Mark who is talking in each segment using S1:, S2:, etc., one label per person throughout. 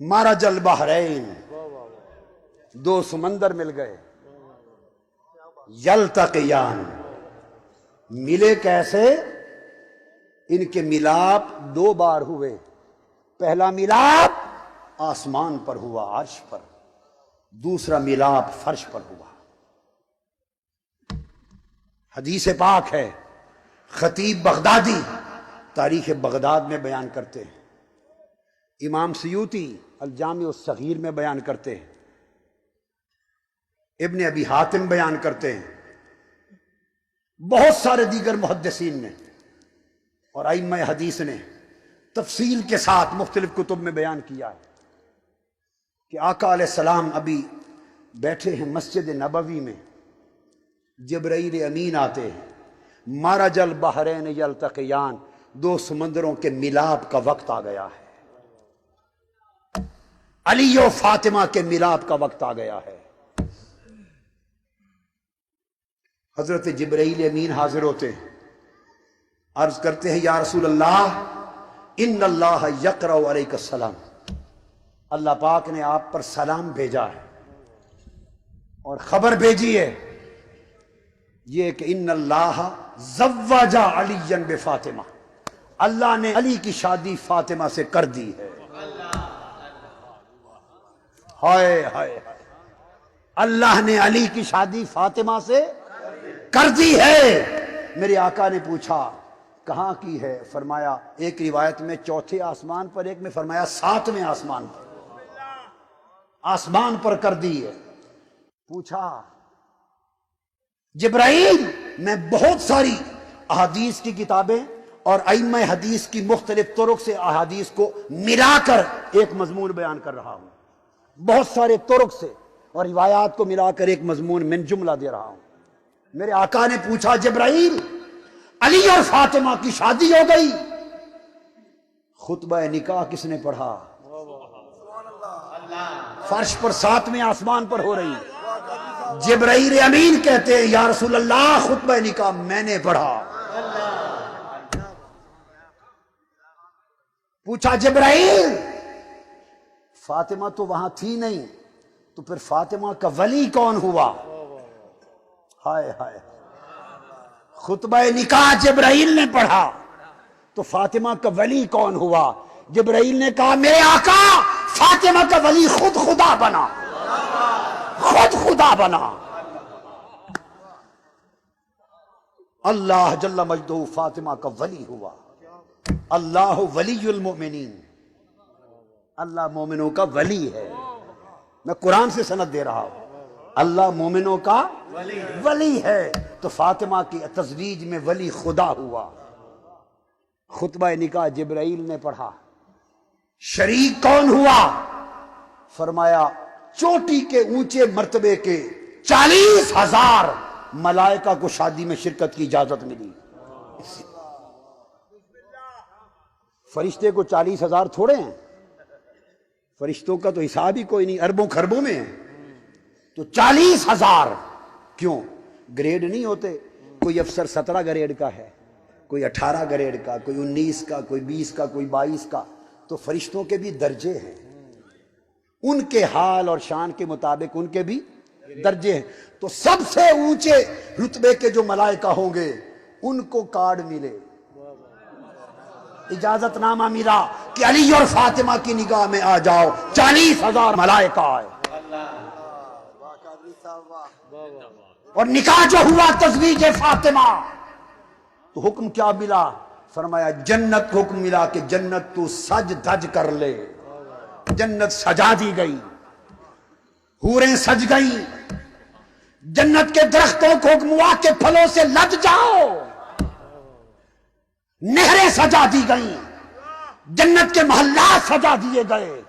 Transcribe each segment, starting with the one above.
S1: مرج البحرین، دو سمندر مل گئے، یلتقیان، ملے کیسے؟ ان کے ملاپ دو بار ہوئے۔ پہلا ملاپ آسمان پر ہوا، عرش پر، دوسرا ملاپ فرش پر ہوا۔ حدیث پاک ہے، خطیب بغدادی تاریخ بغداد میں بیان کرتے ہیں، امام سیوطی الجامع الصغیر میں بیان کرتے ہیں، ابن ابی حاتم بیان کرتے ہیں، بہت سارے دیگر محدثین نے اور ائمہ حدیث نے تفصیل کے ساتھ مختلف کتب میں بیان کیا ہے کہ آقا علیہ السلام ابھی بیٹھے ہیں مسجد نبوی میں، جبرائیل امین آتے ہیں، مرج البحرین یلتقیان، دو سمندروں کے ملاپ کا وقت آ گیا ہے، علی و فاطمہ کے ملاپ کا وقت آ گیا ہے۔ حضرت جبرائیل امین حاضر ہوتے ہیں، عرض کرتے ہیں یا رسول اللہ ان اللہ یقرأ علیک السلام، اللہ پاک نے آپ پر سلام بھیجا ہے اور خبر بھیجی ہے یہ کہ ان اللہ زوج علی بفاطمہ، اللہ نے علی کی شادی فاطمہ سے کر دی ہے۔ ہائے ہائے، اللہ نے علی کی شادی فاطمہ سے کر دی ہے۔ میرے آقا نے پوچھا کہاں کی ہے؟ فرمایا ایک روایت میں چوتھے آسمان پر، ایک میں فرمایا ساتویں آسمان پر، آسمان پر کر دی ہے۔ پوچھا جبرائیل، میں بہت ساری احادیث کی کتابیں اور ائمہ حدیث کی مختلف طرق سے احادیث کو ملا کر ایک مضمون بیان کر رہا ہوں، بہت سارے طرق سے اور روایات کو ملا کر ایک مضمون من جملہ دے رہا ہوں۔ میرے آقا نے پوچھا جبرائیل، علی اور فاطمہ کی شادی ہو گئی، خطبہ نکاح کس نے پڑھا؟ فرش پر ساتویں آسمان پر ہو رہی۔ جبرائیل امین کہتے ہیں یا رسول اللہ خطبہ نکاح میں نے پڑھا۔ پوچھا جبرائیل، فاطمہ تو وہاں تھی نہیں، تو پھر فاطمہ کا ولی کون ہوا؟ ہائے ہائے، خطبہ نکاح جبرائیل نے پڑھا تو فاطمہ کا ولی کون ہوا؟ جبرائیل نے کہا میرے آقا فاطمہ کا ولی خود خدا بنا، خود خدا بنا۔ اللہ جل مجدہ فاطمہ کا ولی ہوا۔ اللہ ولی المؤمنین، اللہ مومنوں کا ولی ہے۔ میں قرآن سے سند دے رہا ہوں، اللہ مومنوں کا ولی ہے، تو فاطمہ کی تزویج میں ولی خدا ہوا۔ خطبہ نکاح جبرائیل نے پڑھا۔ شریک کون ہوا؟ فرمایا چوٹی کے اونچے مرتبے کے 40,000 ملائکہ کو شادی میں شرکت کی اجازت ملی۔ فرشتے کو 40,000 تھوڑے ہیں، فرشتوں کا تو حساب ہی کوئی نہیں، اربوں خربوں میں ہے، تو 40,000 کیوں؟ گریڈ نہیں ہوتے، کوئی افسر 17 گریڈ کا ہے، کوئی 18 گریڈ کا، کوئی 19 کا، کوئی 20 کا، کوئی 22 کا، تو فرشتوں کے بھی درجے ہیں، ان کے حال اور شان کے مطابق ان کے بھی درجے ہیں۔ تو سب سے اونچے رتبے کے جو ملائکہ ہوں گے ان کو کارڈ ملے، اجازت نامہ ملا کہ علی اور فاطمہ کی نگاہ میں آ جاؤ، 40,000 ملائکہ آئے، اور نکاح جو ہوا تزویج فاطمہ، تو حکم کیا ملا؟ فرمایا جنت حکم ملا کہ جنت تو سج دھج کر لے۔ جنت سجا دی گئی، حوریں سج گئیں، جنت کے درختوں کو حکم ہوا کہ پھلوں سے لد جاؤ، نہریں سجا دی گئیں، جنت کے محلات سجا دیے گئے،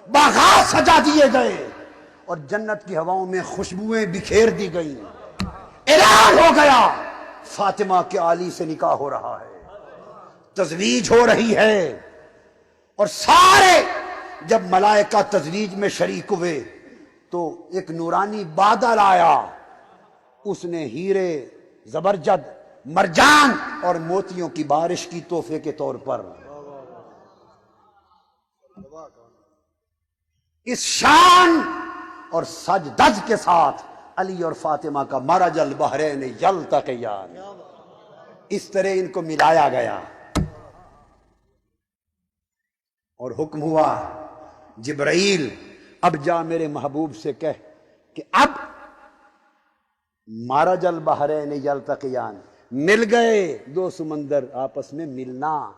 S1: باغات سجا دیے گئے، اور جنت کی ہواؤں میں خوشبوئیں بکھیر دی گئیں۔ اعلان ہو گیا فاطمہ کے علی سے نکاح ہو رہا ہے، تزویج ہو رہی ہے، اور سارے جب ملائکہ تزویج میں شریک ہوئے تو ایک نورانی بادل آیا، اس نے ہیرے، زبرجد، مرجان اور موتیوں کی بارش کی تحفے کے طور پر۔ اس شان اور سجدج کے ساتھ علی اور فاطمہ کا مرج البحرین یلتقیان، اس طرح ان کو ملایا گیا اور حکم ہوا جبرائیل اب جا میرے محبوب سے کہہ کہ اب مرج البحرین یلتقیان، مل گئے دو سمندر آپس میں ملنا،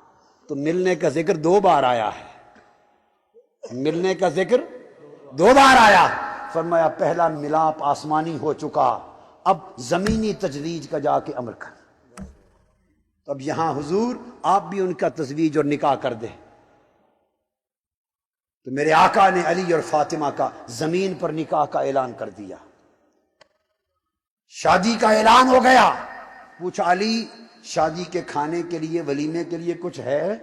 S1: تو ملنے کا ذکر دو بار آیا ہے، ملنے کا ذکر دو بار آیا۔ فرمایا پہلا ملاپ آسمانی ہو چکا، اب زمینی تجویز کا جا کے عمل کر۔ اب یہاں حضور آپ بھی ان کا تزویج اور نکاح کر دیں۔ تو میرے آقا نے علی اور فاطمہ کا زمین پر نکاح کا اعلان کر دیا، شادی کا اعلان ہو گیا۔ پوچھا علی شادی کے کھانے کے لیے ولیمے کے لیے کچھ ہے؟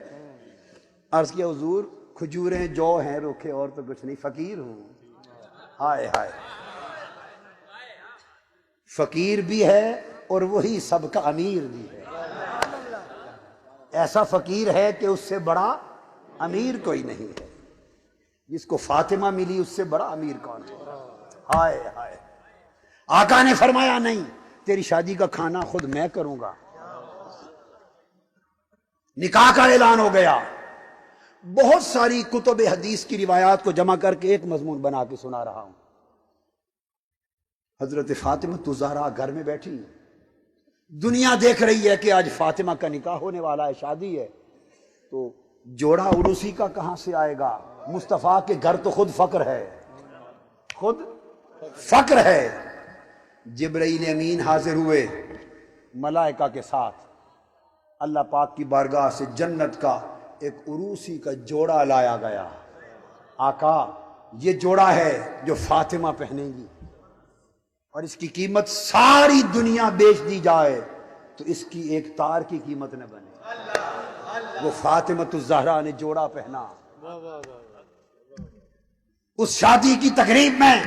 S1: عرض کیا حضور کھجوریں جو ہیں روکھے، اور تو کچھ نہیں، فقیر ہوں۔ ہائے ہائے، فقیر بھی ہے اور وہی سب کا امیر بھی ہے۔ ایسا فقیر ہے کہ اس سے بڑا امیر کوئی نہیں ہے، جس کو فاطمہ ملی اس سے بڑا امیر کون ہے؟ ہائے ہائے۔ آقا نے فرمایا نہیں، تیری شادی کا کھانا خود میں کروں گا۔ نکاح کا اعلان ہو گیا۔ بہت ساری کتب حدیث کی روایات کو جمع کر کے ایک مضمون بنا کے سنا رہا ہوں۔ حضرت فاطمہ الزہرا گھر میں بیٹھی، دنیا دیکھ رہی ہے کہ آج فاطمہ کا نکاح ہونے والا ہے، شادی ہے، تو جوڑا عروسی کا کہاں سے آئے گا؟ مصطفیٰ کے گھر تو خود فقر ہے، خود فقر ہے۔ جبرائیل امین حاضر ہوئے ملائکہ کے ساتھ، اللہ پاک کی بارگاہ سے جنت کا ایک عروسی کا جوڑا لایا گیا۔ آقا یہ جوڑا ہے جو فاطمہ پہنے گی، اور اس کی قیمت ساری دنیا بیچ دی جائے تو اس کی ایک تار کی قیمت نہ بنے۔ وہ فاطمہ الزہرا نے جوڑا پہنا۔ اس شادی کی تقریب میں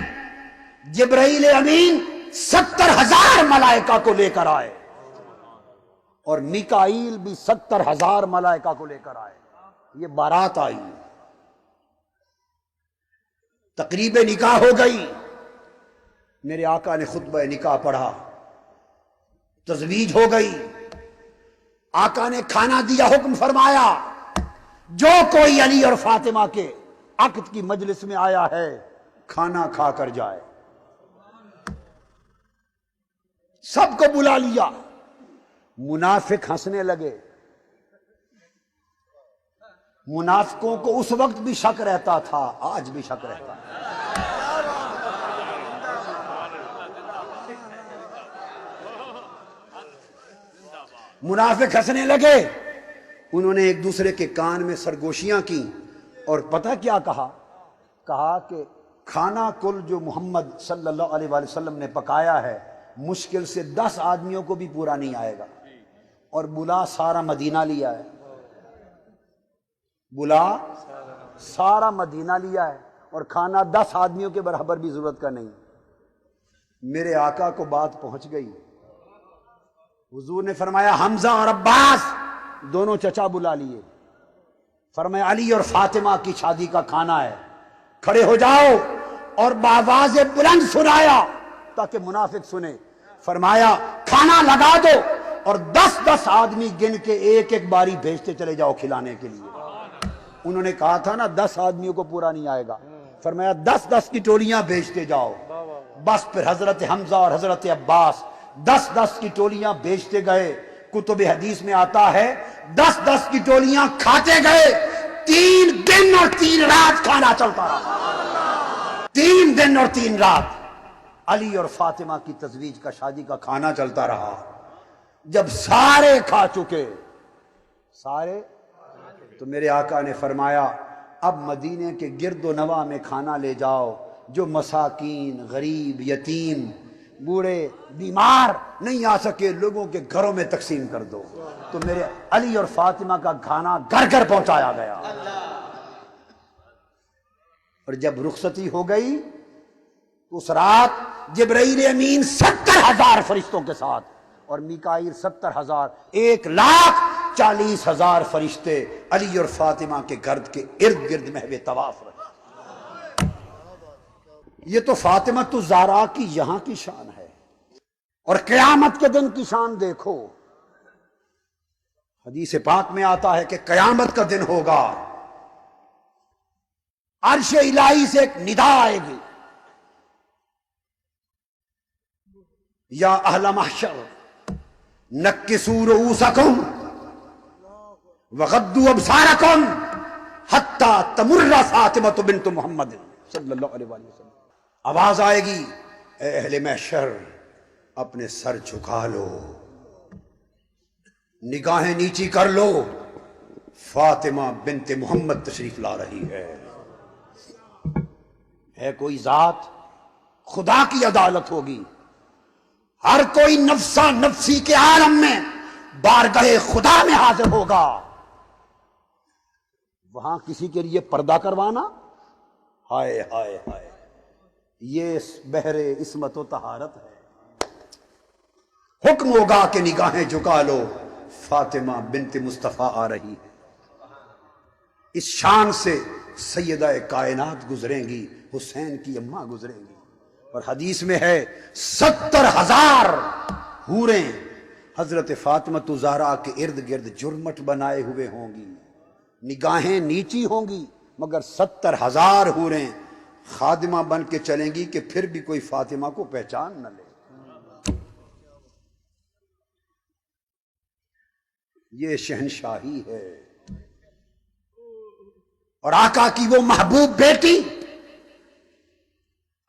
S1: جبرائیل امین 70,000 ملائکہ کو لے کر آئے، اور میکائیل بھی 70,000 ملائکہ کو لے کر آئے۔ یہ بارات آئی، تقریب نکاح ہو گئی۔ میرے آقا نے خطبہ نکاح پڑھا، تزویج ہو گئی۔ آقا نے کھانا دیا، حکم فرمایا جو کوئی علی اور فاطمہ کے عقد کی مجلس میں آیا ہے کھانا کھا کر جائے۔ سب کو بلا لیا۔ منافق ہنسنے لگے۔ منافقوں کو اس وقت بھی شک رہتا تھا، آج بھی شک رہتا ہے۔ منافق ہنسنے لگے۔ انہوں نے ایک دوسرے کے کان میں سرگوشیاں کی، اور پتہ کیا کہا؟ کہا کہ کھانا کل جو محمد صلی اللہ علیہ وآلہ وسلم نے پکایا ہے مشکل سے 10 آدمیوں کو بھی پورا نہیں آئے گا، اور بلا سارا مدینہ لیا ہے، بلا سارا مدینہ لیا ہے، اور کھانا 10 آدمیوں کے برابر بھی ضرورت کا نہیں۔ میرے آقا کو بات پہنچ گئی۔ حضور نے فرمایا حمزہ اور عباس دونوں چچا بلا لیے۔ فرمایا علی اور فاطمہ کی شادی کا کھانا ہے، کھڑے ہو جاؤ، اور بآواز بلند سنایا تاکہ منافق سنے۔ فرمایا کھانا لگا دو، اور 10 آدمی گن کے ایک ایک باری بھیجتے چلے جاؤ کھلانے کے لیے۔ انہوں نے کہا تھا نا 10 آدمیوں کو پورا نہیں آئے گا، فرمایا 10 کی ٹولیاں بھیجتے جاؤ۔ بس پھر حضرت حمزہ اور حضرت عباس 10 کی ٹولیاں بھیجتے گئے۔ کتب حدیث میں آتا ہے 10 کی ٹولیاں کھاتے گئے، 3 دن اور 3 رات کھانا چلتا رہا۔ 3 دن اور 3 رات علی اور فاطمہ کی تزویج کا، شادی کا کھانا چلتا رہا۔ جب سارے کھا چکے، سارے، تو میرے آقا نے فرمایا اب مدینے کے گرد و نواح میں کھانا لے جاؤ، جو مساکین، غریب، یتیم، بوڑھے، بیمار نہیں آ سکے، لوگوں کے گھروں میں تقسیم کر دو۔ تو میرے علی اور فاطمہ کا کھانا گھر گھر پہنچایا گیا۔ اور جب رخصتی ہو گئی، اس رات جبرائیل امین 70,000 فرشتوں کے ساتھ، اور میکائیل 70,000، 1,40,000 فرشتے علی اور فاطمہ کے گھر کے ارد گرد محو طواف رہے۔ یہ تو فاطمہ الزہرا کی یہاں کی شان ہے، اور قیامت کے دن کی شان دیکھو۔ حدیث پاک میں آتا ہے کہ قیامت کا دن ہوگا، عرش الہی سے ایک ندا آئے گی، یا اہل محشر نکسوا رؤوسکم وغضوا ابصارکم حتی تمر فاطمہ بنت محمد صلی اللہ علیہ وسلم۔ آواز آئے گی، اے اہل محشر اپنے سر جھکا لو، نگاہیں نیچی کر لو، فاطمہ بنت محمد تشریف لا رہی ہے کوئی ذات، خدا کی عدالت ہوگی، ہر کوئی نفسا نفسی کے عالم میں بارگاہ خدا میں حاضر ہوگا۔ وہاں کسی کے لیے پردہ کروانا، ہائے ہائے ہائے، یہ بحر عصمت و طہارت ہے۔ حکم ہوگا کہ نگاہیں جھکا لو، فاطمہ بنت مصطفیٰ آ رہی ہے۔ اس شان سے سیدہ کائنات گزریں گی، حسین کی اماں گزریں گی، اور حدیث میں ہے 70,000 حوریں حضرت فاطمہ الزہرا کے ارد گرد جرمٹ بنائے ہوئے ہوں گی، نگاہیں نیچی ہوں گی، مگر 70,000 حوریں خادمہ بن کے چلیں گی کہ پھر بھی کوئی فاطمہ کو پہچان نہ لے۔ یہ شہنشاہی ہے، اور آقا کی وہ محبوب بیٹی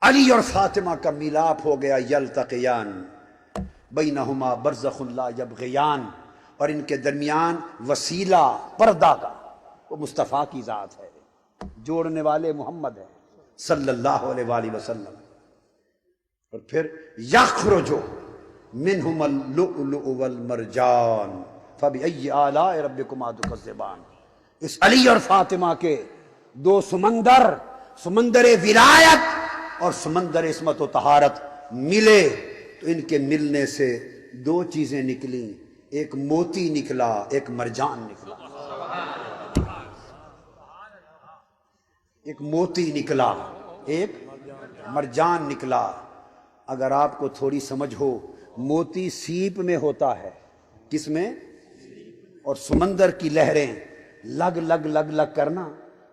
S1: علی اور فاطمہ کا ملاپ ہو گیا، یلتقیان بینہما برزخ لا یبغیان، اور ان کے درمیان وسیلہ پردہ کا وہ مصطفیٰ کی ذات ہے، جوڑنے والے محمد ہیں صلی اللہ علیہ وآلہ وسلم۔ اور پھر یخرج منہما اللؤلؤ والمرجان فبأی آلاء ربکما تکذبان۔ اس علی اور فاطمہ کے دو سمندر، سمندر ولایت اور سمندر عصمت و طہارت ملے، تو ان کے ملنے سے دو چیزیں نکلیں، ایک موتی نکلا، ایک مرجان نکلا۔ ایک موتی نکلا، ایک مرجان نکلا۔ اگر آپ کو تھوڑی سمجھ ہو، موتی سیپ میں ہوتا ہے، کس میں؟ اور سمندر کی لہریں لگ لگ لگ لگ کرنا،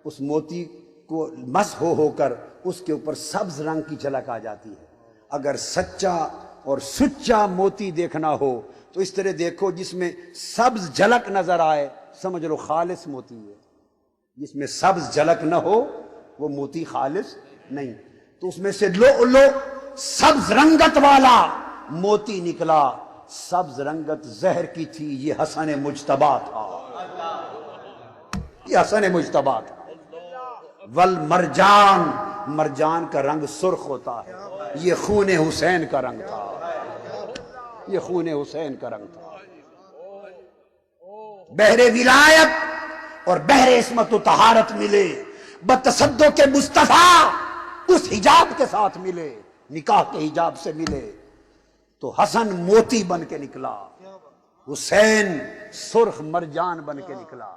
S1: اس موتی کو مس ہو کر اس کے اوپر سبز رنگ کی جھلک آ جاتی ہے۔ اگر سچا اور سچا موتی دیکھنا ہو تو اس طرح دیکھو، جس میں سبز جھلک نظر آئے سمجھ لو خالص موتی ہے، جس میں سبز جھلک نہ ہو وہ موتی خالص نہیں۔ تو اس میں سے لؤلؤ سبز رنگت والا موتی نکلا، سبز رنگت زہر کی تھی، یہ حسن مجتبیٰ تھا، یہ حسن مجتبیٰ تھا۔ والمرجان، مرجان کا رنگ سرخ ہوتا ہے، یہ خون حسین کا رنگ تھا، یہ خون حسین کا رنگ تھا۔ بحر ولایت اور بحر عصمت و طہارت ملے، بتصدق کے مصطفیٰ اس حجاب کے ساتھ ملے، نکاح کے حجاب سے ملے، تو حسن موتی بن کے نکلا، حسین سرخ مرجان بن کے نکلا۔